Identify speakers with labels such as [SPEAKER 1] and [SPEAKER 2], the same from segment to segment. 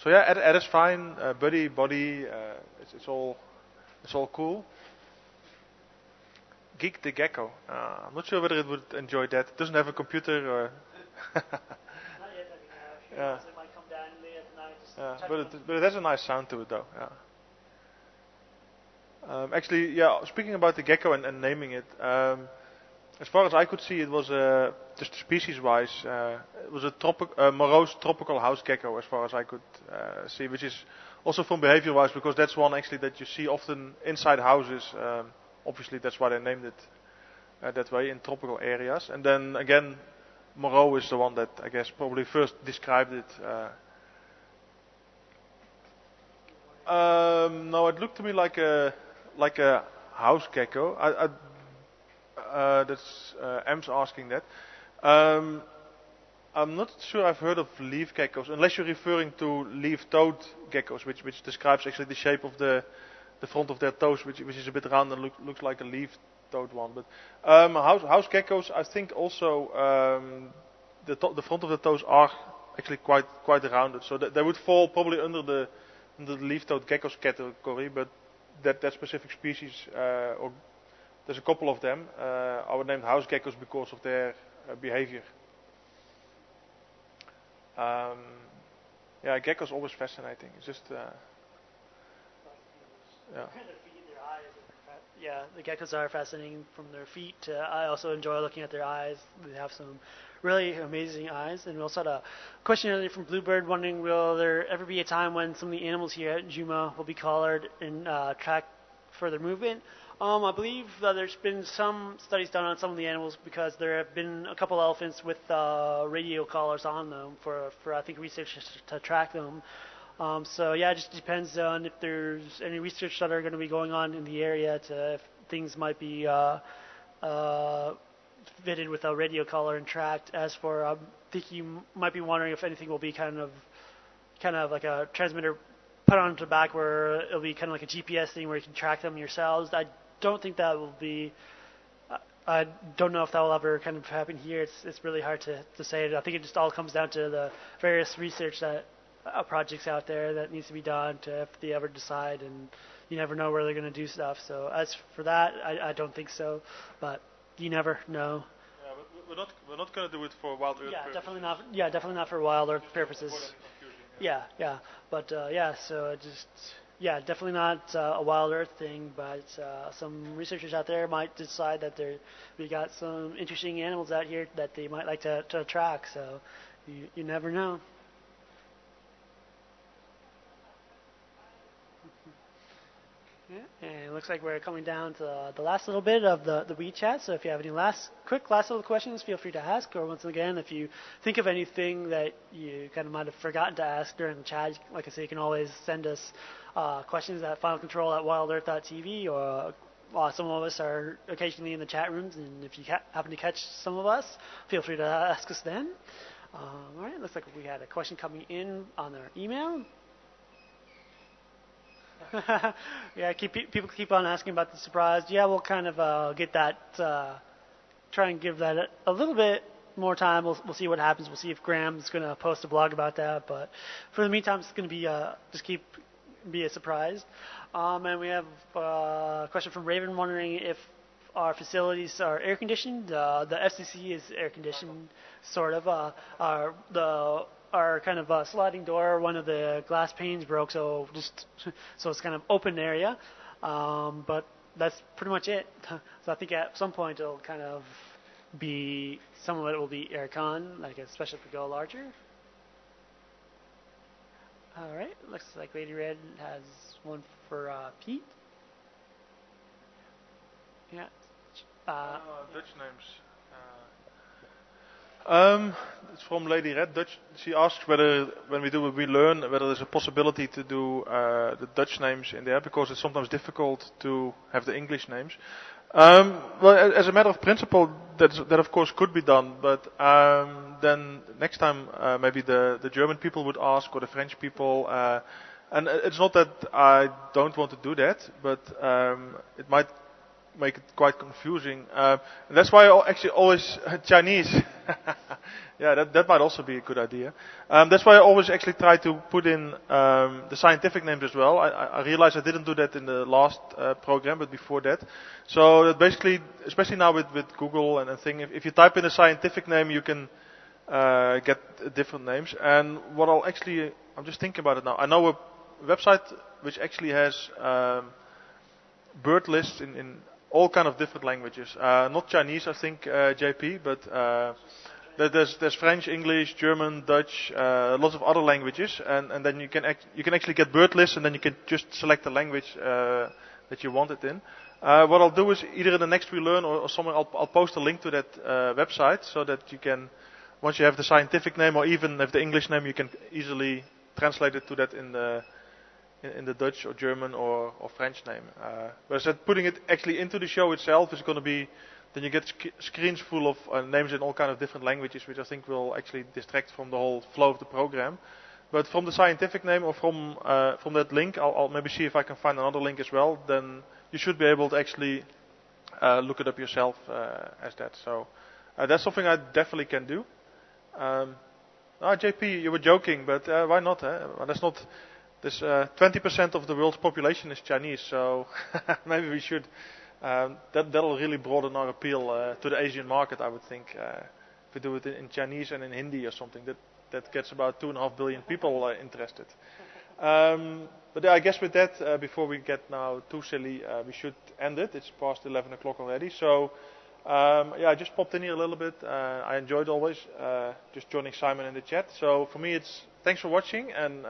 [SPEAKER 1] So yeah, Ed is fine. Buddy, body, it's all cool. Geek the Gecko. I'm not sure whether it would enjoy that. It doesn't have a computer. Or
[SPEAKER 2] Not yet, I think.
[SPEAKER 1] yeah,
[SPEAKER 2] It might come down late at night. Just
[SPEAKER 1] yeah,
[SPEAKER 2] check
[SPEAKER 1] but it has a nice sound to it though. Yeah. Actually, yeah. Speaking about the gecko and naming it, as far as I could see, it was just species-wise, it was a morose tropical house gecko, as far as I could see, which is also from behavior-wise, because that's one actually that you see often inside houses. Obviously, that's why they named it that way in tropical areas. And then again, Moreau is the one that I guess probably first described it. No, it looked to me like a house gecko. That's M's asking that. Um, I'm not sure I've heard of leaf geckos, unless you're referring to leaf-toed geckos, which describes actually the shape of the front of their toes, which is a bit round and looks like a leaf-toed one. But house geckos, I think also the front of the toes are actually quite rounded, so they would fall probably under the leaf-toed geckos category, but that specific species, or there's a couple of them, are named house geckos because of their behavior. Um, yeah, geckos always fascinating. It's just yeah.
[SPEAKER 2] their feet, their eyes. Yeah, the geckos are fascinating from their feet. I also enjoy looking at their eyes. They have some really amazing eyes. And we also had a question earlier from Bluebird wondering, will there ever be a time when some of the animals here at Juma will be collared and track further movement? I believe that there's been some studies done on some of the animals because there have been a couple elephants with radio collars on them for I think research to track them. So yeah, it just depends on if there's any research that are going to be going on in the area to if things might be fitted with a radio collar and tracked. As for, I think you might be wondering if anything will be kind of like a transmitter put onto the back where it'll be kind of like a GPS thing where you can track them yourselves. I don't think that will be. I don't know if that will ever kind of happen here. It's really hard to say. I think it just all comes down to the various research that projects out there that needs to be done to if they ever decide, and you never know where they're going to do stuff. So as for that, I don't think so, but you never know.
[SPEAKER 1] Yeah, but we're not going to do it for wild earth.
[SPEAKER 2] Yeah,
[SPEAKER 1] purposes.
[SPEAKER 2] definitely not. Yeah, definitely not for wild earth purposes.
[SPEAKER 1] Yeah.
[SPEAKER 2] Yeah. But yeah, so just yeah, definitely not a wild earth thing. But some researchers out there might decide that we got some interesting animals out here that they might like to track. So you never know. Yeah, and it looks like we're coming down to the last little bit of the WeChat. So if you have any last little questions, feel free to ask. Or once again, if you think of anything that you kind of might have forgotten to ask during the chat, like I say, you can always send us questions at finalcontrol@wildearth.tv, or some of us are occasionally in the chat rooms, and if you happen to catch some of us, feel free to ask us then. All right, looks like we had a question coming in on our email. Yeah, people keep on asking about the surprise. Yeah, we'll kind of get that, try and give that a little bit more time. We'll see what happens. We'll see if Graham's going to post a blog about that. But for the meantime, it's going to be be a surprise. And we have a question from Raven wondering if our facilities are air conditioned. The FCC is air conditioned, sort of. Our kind of sliding door, one of the glass panes broke, so it's kind of open area. But that's pretty much it. So I think at some point it'll kind of be, some of it will be aircon, like especially if we go larger. All right, looks like Lady Red has one for Pete. Yeah.
[SPEAKER 1] Dutch names. It's from Lady Red. Dutch. She asks whether when we do a We Learn, whether there's a possibility to do the Dutch names in there, because it's sometimes difficult to have the English names. Well, as a matter of principle, that of course could be done, but then next time maybe the German people would ask, or the French people. And it's not that I don't want to do that, but it might make it quite confusing. And that's why I actually always Chinese. Yeah, that might also be a good idea. That's why I always actually try to put in the scientific names as well. I realize I didn't do that in the last program, but before that. So that basically, especially now with Google and thing, if you type in a scientific name, you can get different names. And what I'm just thinking about it now. I know a website which actually has bird lists in all kind of different languages. Not Chinese, I think, JP, but there's French, English, German, Dutch, lots of other languages, and then you can actually get bird lists, and then you can just select the language that you want it in. What I'll do is either in the next We Learn or somewhere I'll post a link to that website so that you can, once you have the scientific name or even have the English name, you can easily translate it to that in the Dutch or German or French name. But I said putting it actually into the show itself is going to be, then you get screens full of names in all kind of different languages, which I think will actually distract from the whole flow of the program. But from the scientific name or from that link, I'll maybe see if I can find another link as well. Then you should be able to actually look it up yourself as that. So that's something I definitely can do. JP, you were joking, but why not? Well, that's not. There's 20% of the world's population is Chinese, so maybe we should. That'll really broaden our appeal to the Asian market, I would think. If we do it in Chinese and in Hindi or something, that gets about 2.5 billion people interested. But I guess with that, before we get now too silly, we should end it. It's past 11 o'clock already, so. I just popped in here a little bit. I enjoyed always just joining Simon in the chat. So for me, it's thanks for watching, and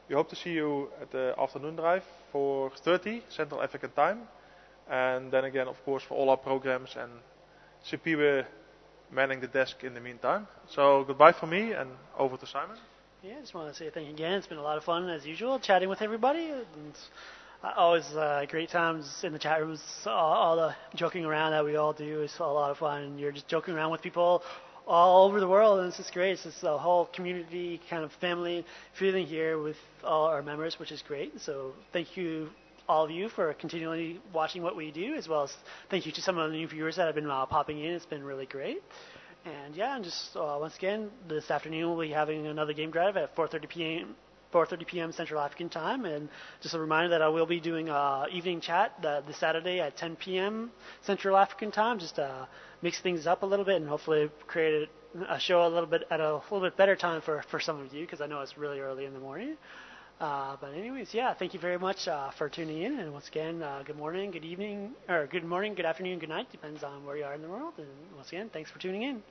[SPEAKER 1] we hope to see you at the afternoon drive for 30 Central African time, and then again, of course, for all our programs. And CP we're manning the desk in the meantime. So goodbye from me, and over to Simon.
[SPEAKER 2] Yeah, I just want to say thank you again. It's been a lot of fun as usual, chatting with everybody. And always great times in the chat rooms. All the joking around that we all do is a lot of fun. And you're just joking around with people all over the world, and it's just great. It's just a whole community kind of family feeling here with all our members, which is great. So thank you, all of you, for continually watching what we do, as well as thank you to some of the new viewers that have been popping in. It's been really great. And yeah, and just once again, this afternoon we'll be having another game drive at 4:30 p.m. 4:30 p.m. Central African time, and just a reminder that I will be doing evening chat this Saturday at 10 p.m. Central African time, just to mix things up a little bit and hopefully create a show a little bit at a little bit better time for some of you, because I know it's really early in the morning. But anyways, yeah, thank you very much for tuning in, and once again, good morning, good evening, or good morning, good afternoon, good night, depends on where you are in the world. And once again, thanks for tuning in.